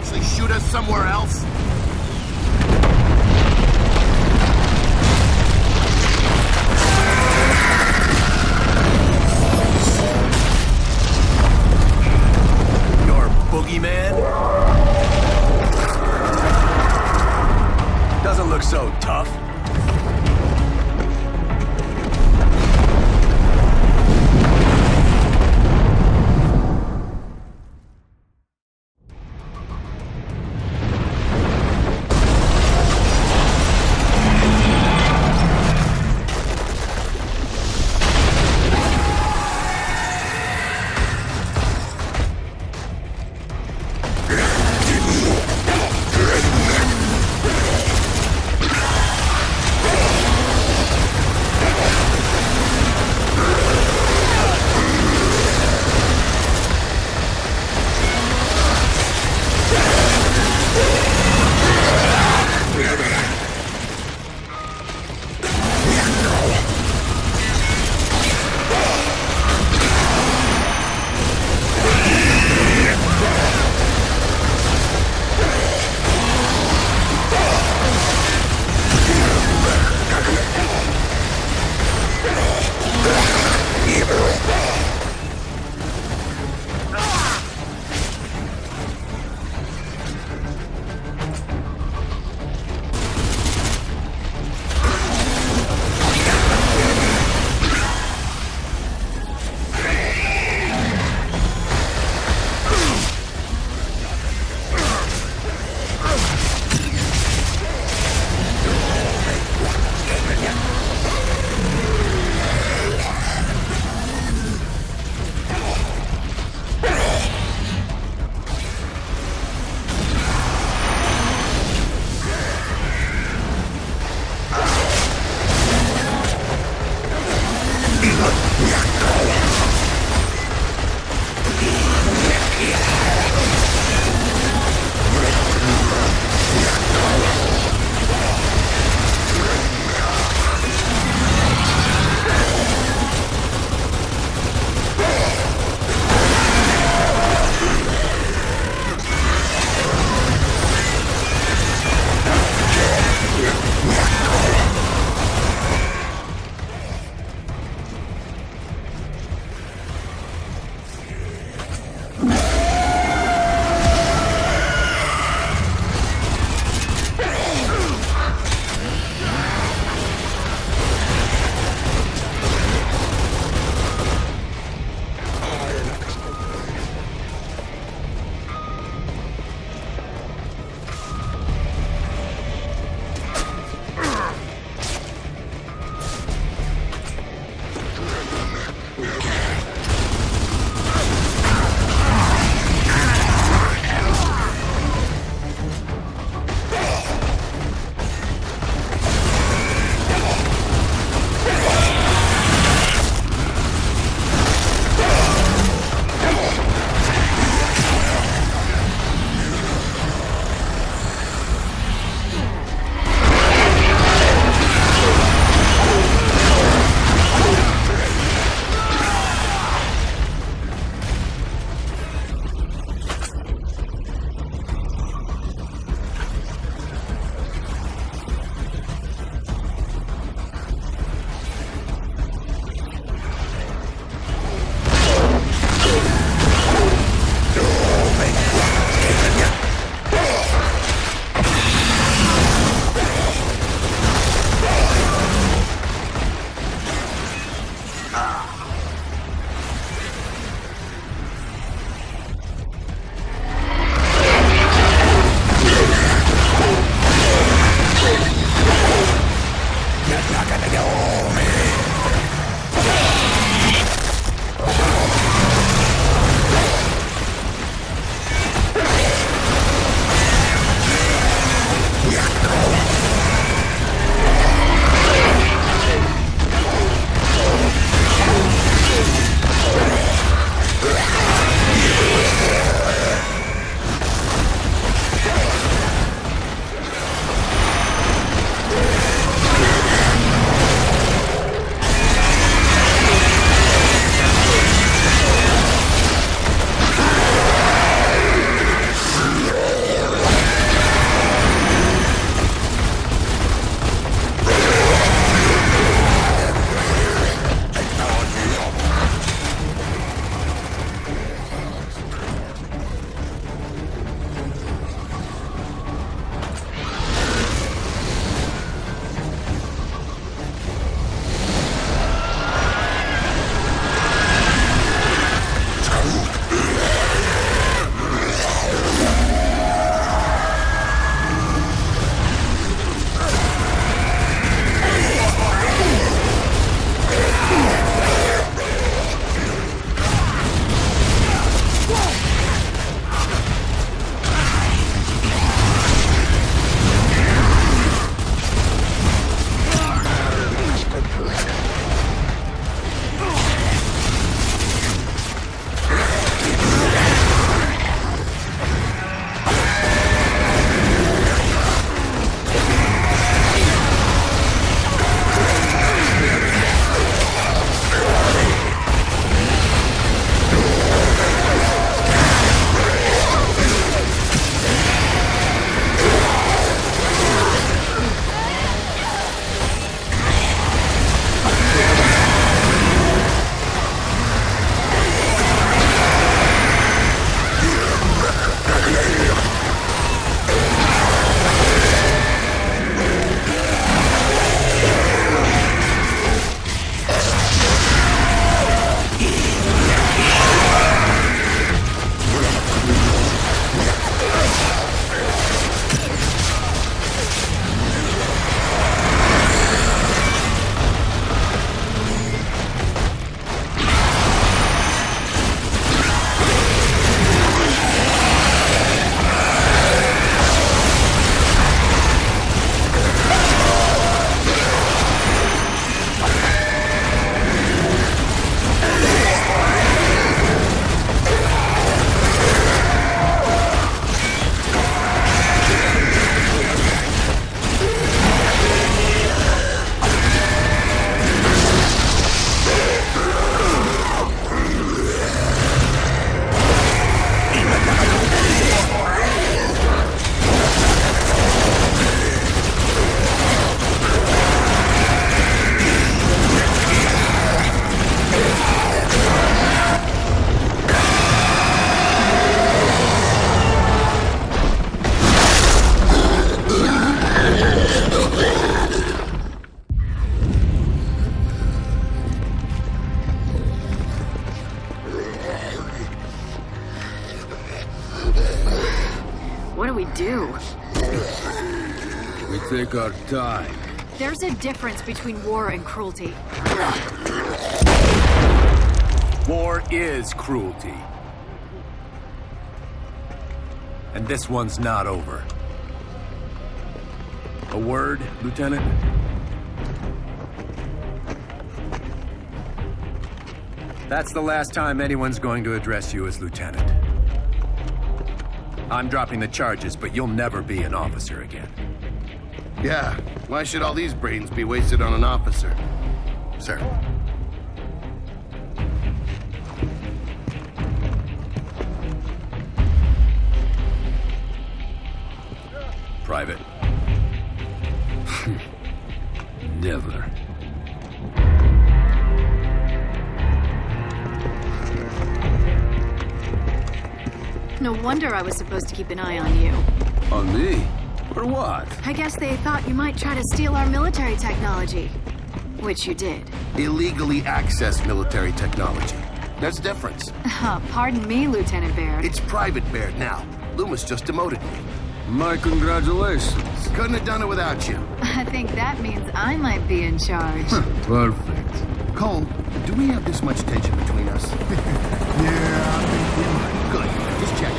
actually shoot us somewhere else? Your boogeyman? Doesn't look so tough. We take our time. There's a difference between war and cruelty. War is cruelty. And this one's not over. A word, Lieutenant? That's the last time anyone's going to address you as Lieutenant. I'm dropping the charges, but you'll never be an officer again. Yeah, why should all these brains be wasted on an officer? Sir. Private. Never. No wonder I was supposed to keep an eye on you. On me? For what? I guess they thought you might try to steal our military technology. Which you did. Illegally access military technology. There's a difference. Pardon me, Lieutenant Baird. It's Private Baird now. Loomis just demoted me. My congratulations. Couldn't have done it without you. I think that means I might be in charge. Perfect. Cole, do we have this much tension between us? Yeah, I think we might. Good. Just check.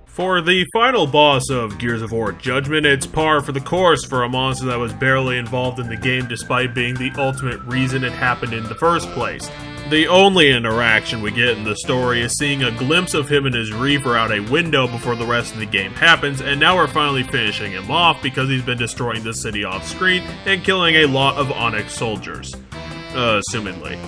For the final boss of Gears of War Judgment, it's par for the course for a monster that was barely involved in the game despite being the ultimate reason it happened in the first place. The only interaction we get in the story is seeing a glimpse of him and his Reaver out a window before the rest of the game happens, and now we're finally finishing him off because he's been destroying the city off screen and killing a lot of Onyx soldiers. Assumedly.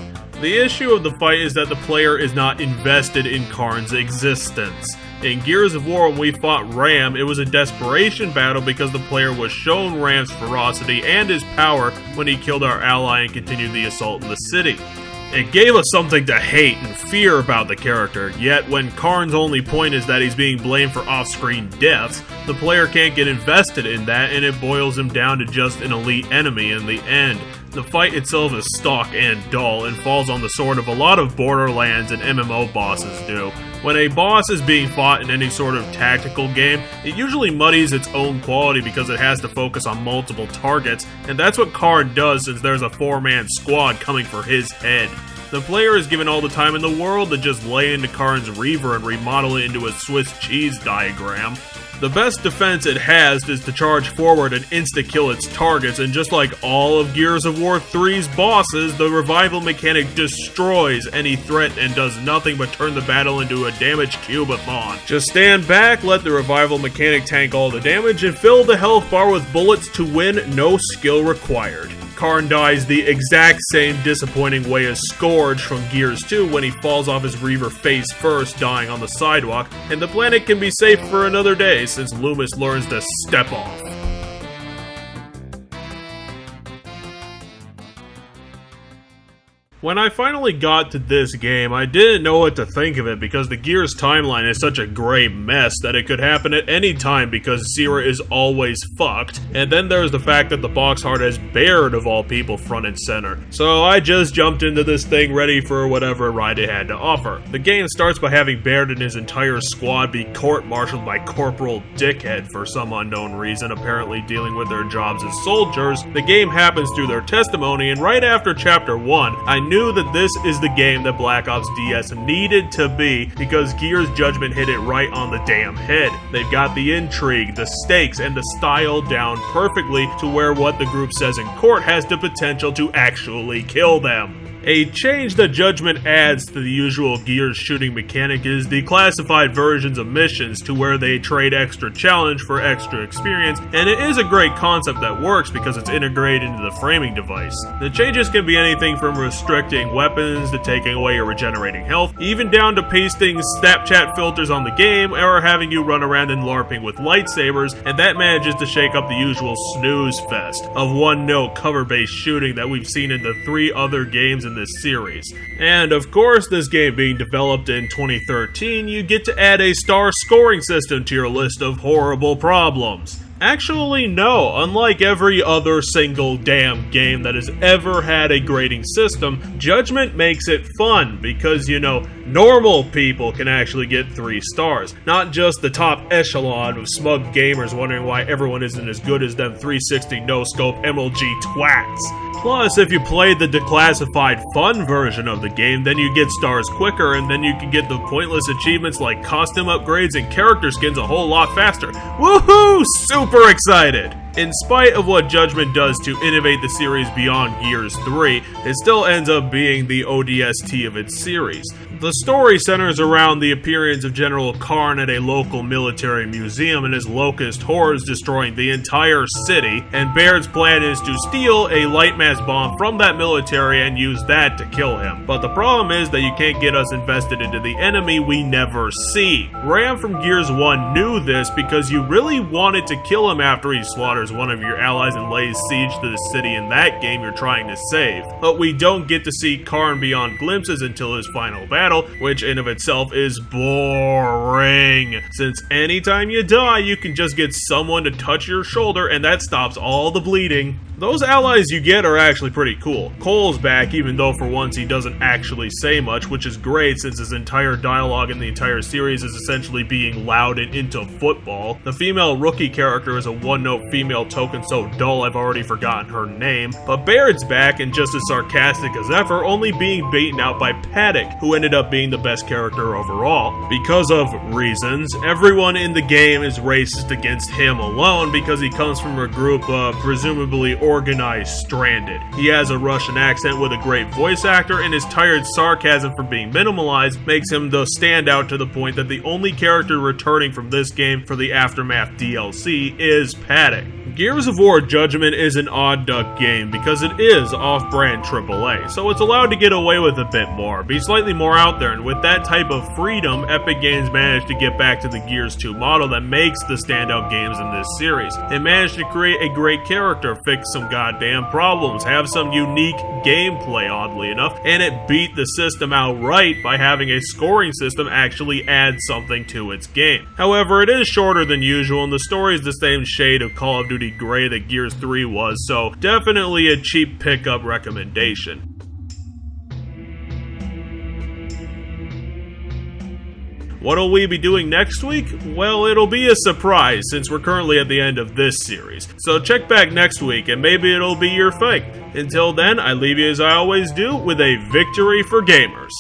The issue of the fight is that the player is not invested in Karn's existence. In Gears of War, when we fought Ram, it was a desperation battle because the player was shown Ram's ferocity and his power when he killed our ally and continued the assault in the city. It gave us something to hate and fear about the character, yet when Karn's only point is that he's being blamed for off-screen deaths, the player can't get invested in that and it boils him down to just an elite enemy in the end. The fight itself is stock and dull and falls on the sword of a lot of Borderlands and MMO bosses do. When a boss is being fought in any sort of tactical game, it usually muddies its own quality because it has to focus on multiple targets, and that's what Karn does since there's a 4-man squad coming for his head. The player is given all the time in the world to just lay into Karn's Reaver and remodel it into a Swiss cheese diagram. The best defense it has is to charge forward and insta-kill its targets, and just like all of Gears of War 3's bosses, the revival mechanic destroys any threat and does nothing but turn the battle into a damage cubathon. Just stand back, let the revival mechanic tank all the damage, and fill the health bar with bullets to win, no skill required. Karn dies the exact same disappointing way as Scourge from Gears 2 when he falls off his Reaver face first, dying on the sidewalk, and the planet can be safe for another day since Loomis learns to step off. When I finally got to this game, I didn't know what to think of it because the Gears timeline is such a gray mess that it could happen at any time because Sierra is always fucked, and then there's the fact that the box art has Baird of all people front and center. So I just jumped into this thing ready for whatever ride it had to offer. The game starts by having Baird and his entire squad be court-martialed by Corporal Dickhead for some unknown reason, apparently dealing with their jobs as soldiers. The game happens through their testimony, and right after Chapter 1, I knew that this is the game that Black Ops DS needed to be because Gears Judgment hit it right on the damn head. They've got the intrigue, the stakes, and the style down perfectly to where what the group says in court has the potential to actually kill them. A change that Judgment adds to the usual Gears shooting mechanic is declassified versions of missions to where they trade extra challenge for extra experience, and it is a great concept that works because it's integrated into the framing device. The changes can be anything from restricting weapons to taking away or regenerating health, even down to pasting Snapchat filters on the game or having you run around and LARPing with lightsabers, and that manages to shake up the usual snooze fest of one-note cover-based shooting that we've seen in the 3 other games in this series. And of course, this game being developed in 2013, you get to add a star scoring system to your list of horrible problems. Actually, no. Unlike every other single damn game that has ever had a grading system, Judgment makes it fun because, you know, normal people can actually get 3 stars, not just the top echelon of smug gamers wondering why everyone isn't as good as them 360 no-scope MLG twats. Plus, if you played the declassified fun version of the game, then you get stars quicker, and then you can get the pointless achievements like costume upgrades and character skins a whole lot faster. Woohoo! Super excited! In spite of what Judgment does to innovate the series beyond Gears 3, it still ends up being the ODST of its series. The story centers around the appearance of General Karn at a local military museum and his locust hordes destroying the entire city, and Baird's plan is to steal a Lightmass Bomb from that military and use that to kill him. But the problem is that you can't get us invested into the enemy we never see. Ram from Gears 1 knew this because you really wanted to kill him after he slaughters one of your allies and lays siege to the city in that game you're trying to save. But we don't get to see Karn beyond glimpses until his final battle, which in of itself is boring, since anytime you die you can just get someone to touch your shoulder and that stops all the bleeding. Those allies you get are actually pretty cool. Cole's back, even though for once he doesn't actually say much, which is great since his entire dialogue in the entire series is essentially being loud and into football. The female rookie character is a one-note female token so dull I've already forgotten her name. But Baird's back and just as sarcastic as ever, only being beaten out by Paddock, who ended up being the best character overall. Because of reasons, everyone in the game is racist against him alone because he comes from a group of presumably organized stranded. He has a Russian accent with a great voice actor, and his tired sarcasm for being minimalized makes him the standout to the point that the only character returning from this game for the Aftermath DLC is Paddock. Gears of War Judgment is an odd duck game because it is off-brand AAA, so it's allowed to get away with a bit more, be slightly more out there, and with that type of freedom, Epic Games managed to get back to the Gears 2 model that makes the standout games in this series. It managed to create a great character, fix some goddamn problems, have some unique gameplay oddly enough, and it beat the system outright by having a scoring system actually add something to its game. However, it is shorter than usual, and the story is the same shade of Call of Duty Gray that Gears 3 was, so definitely a cheap pickup recommendation. What'll we be doing next week? Well, it'll be a surprise since we're currently at the end of this series. So check back next week and maybe it'll be your fate. Until then, I leave you as I always do with a victory for gamers.